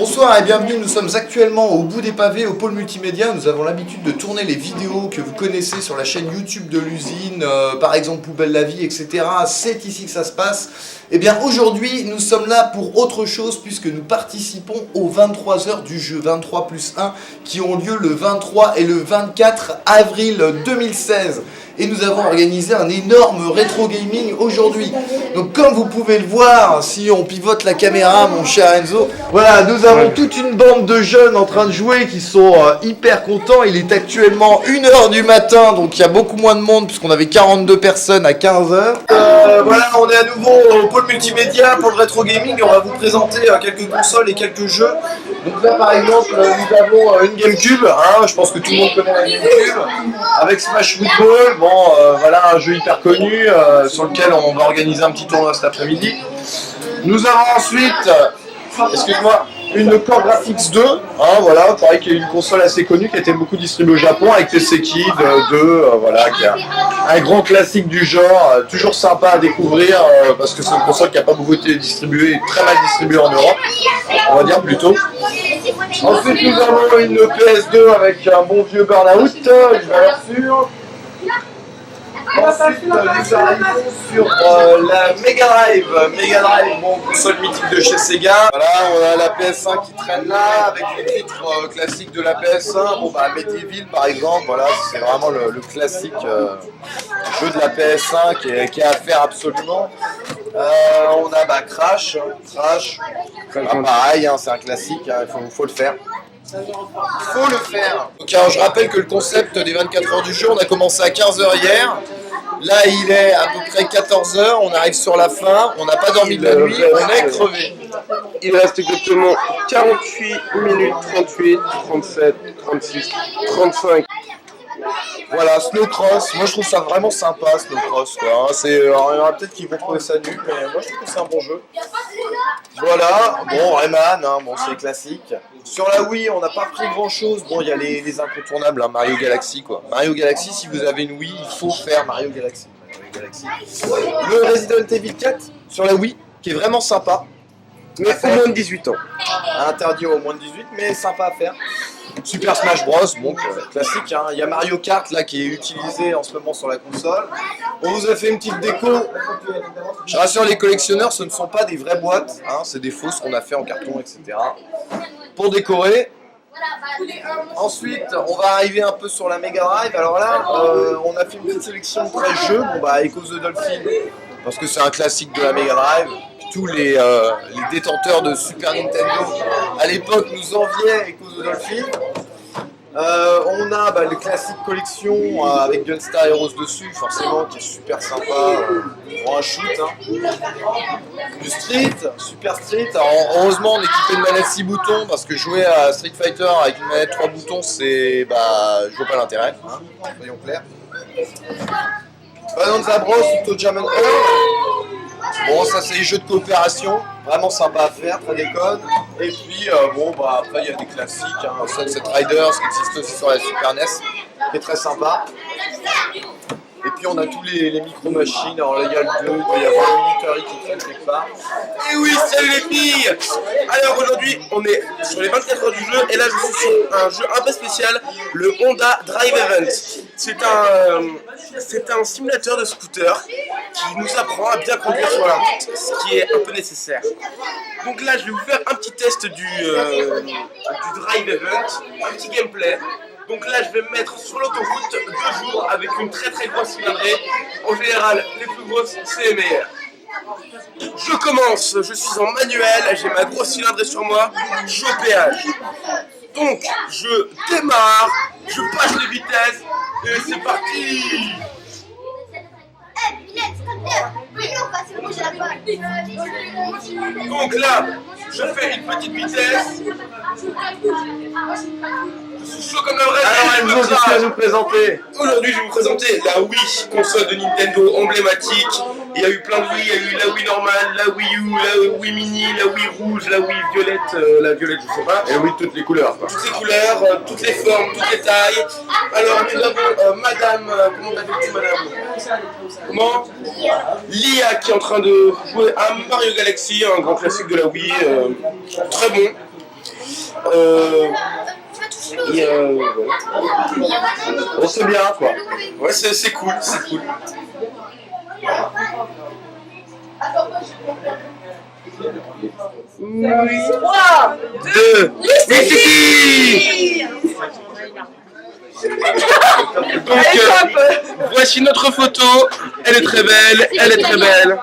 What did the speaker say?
Bonsoir et bienvenue, nous sommes actuellement au bout des pavés au pôle multimédia. Nous avons l'habitude de tourner les vidéos que vous connaissez sur la chaîne YouTube de l'usine, par exemple Poubelle la vie, etc. C'est ici que ça se passe. Et bien aujourd'hui, nous sommes là pour autre chose puisque nous participons aux 23 heures du jeu 23+1 qui ont lieu le 23 et le 24 avril 2016. Et nous avons organisé un énorme rétro gaming aujourd'hui. Donc comme vous pouvez le voir, si on pivote la caméra, mon cher Enzo, voilà, nous avons toute une bande de jeunes en train de jouer qui sont hyper contents. Il est actuellement 1h du matin, donc il y a beaucoup moins de monde puisqu'on avait 42 personnes à 15h. Voilà, on est à nouveau au pôle multimédia pour le rétro gaming. On va vous présenter quelques consoles et quelques jeux. Donc là par exemple, nous avons une GameCube, hein, je pense que tout le monde connaît la GameCube, avec Smash Football. Voilà un jeu hyper connu sur lequel on va organiser un petit tournoi cet après-midi. Nous avons ensuite, excuse-moi, une Core Graphics 2, hein, voilà, pareil qui est une console assez connue qui a été beaucoup distribuée au Japon avec TC Kid 2, voilà, qui est un grand classique du genre, toujours sympa à découvrir parce que c'est une console qui n'a pas beaucoup été distribuée, très mal distribuée en Europe, on va dire plutôt. Ensuite nous avons une PS2 avec un bon vieux Burnout, une valeur sûre. Ensuite, nous arrivons sur la Mega Drive, bon, console mythique de chez Sega. Voilà, on a la PS1 qui traîne là, avec les titres classiques de la PS1. Bon, bah, Medieval par exemple, voilà, c'est vraiment le classique jeu de la PS1 qui est à faire absolument. On a Crash, pareil, hein, c'est un classique, hein, il faut le faire. Faut le faire. Donc alors, je rappelle que le concept des 24 heures du jeu, on a commencé à 15h hier. Là il est à peu près 14h, on arrive sur la fin, on n'a pas dormi de la nuit, on est crevé. Il reste exactement 48 minutes, 38, 37, 36, 35. Voilà, Snowcross, moi je trouve ça vraiment sympa Snowcross quoi. Il y en a peut-être qui vont trouver ça nul, mais moi je trouve que c'est un bon jeu. Voilà, bon Rayman, hein, bon c'est classique. Sur la Wii on n'a pas pris grand chose, bon il y a les incontournables, hein, Mario Galaxy quoi. Mario Galaxy, si vous avez une Wii, il faut faire Mario Galaxy. Le Resident Evil 4 sur la Wii, qui est vraiment sympa. Mais au moins de 18 ans. Interdit au moins de 18, mais sympa à faire. Super Smash Bros, bon classique, hein. Il y a Mario Kart là qui est utilisé en ce moment sur la console. On vous a fait une petite déco. Je rassure les collectionneurs, ce ne sont pas des vraies boîtes, hein, c'est des fausses qu'on a fait en carton, etc. Pour décorer. Ensuite, on va arriver un peu sur la Mega Drive. Alors là, on a fait une petite sélection de 13 jeux. Bon bah Echo the Dolphin, parce que c'est un classique de la Mega Drive. Tous les détenteurs de Super Nintendo à l'époque nous enviaient Echo the Dolphin. On a le classique collection avec Gunstar Heroes dessus, forcément, qui est super sympa pour un shoot. Hein. Du Street, Super Street. Alors, heureusement, on est équipé de manette 6 boutons parce que jouer à Street Fighter avec une manette 3 boutons, c'est. Je vois pas l'intérêt, hein, soyons clairs. Bonanza Bros, Tojaman Earth. Bon, ça c'est les jeux de coopération, vraiment sympa à faire, très déconne. Et puis, après il y a des classiques, hein, Sunset Riders qui existe aussi sur la Super NES, qui est très sympa. Et puis on a tous les micro-machines, alors là il y a le 2, il doit y avoir un military qui traîne quelque part. Et oui, salut les filles! Alors aujourd'hui, on est sur les 24 heures du jeu, et là je suis sur un jeu un peu spécial, le Honda Drive Event. C'est un simulateur de scooter qui nous apprend à bien conduire sur la route, ce qui est un peu nécessaire. Donc là, je vais vous faire un petit test du Drive Event, un petit gameplay. Donc là, je vais me mettre sur l'autoroute 2 jours avec une très très grosse cylindrée. En général, les plus grosses, c'est les meilleures. Je commence, je suis en manuel, j'ai ma grosse cylindrée sur moi, je suis au péage. Donc, je démarre, je passe les vitesses, et c'est parti! Donc là, je fais une petite vitesse. Je suis chaud comme un vrai. Alors Enzo, qu'est-ce que tu vas nous présenter? Aujourd'hui, je vais vous présenter la Wii, console de Nintendo emblématique. Il y a eu plein de Wii, il y a eu la Wii normale, la Wii U, la Wii mini, la Wii rouge, la Wii violette, la violette je sais pas. Et oui, toutes les couleurs quoi. Toutes les couleurs, toutes les formes, toutes les tailles. Alors nous avons madame, comment t'appelles-tu madame? Comment? Lia qui est en train de jouer à Mario Galaxy, un grand classique de la Wii, très bon. On se bien quoi. Ouais, c'est cool, c'est cool. Oui. 3, 2, Lucie. Donc, voici notre photo. Elle est très belle, elle est très belle.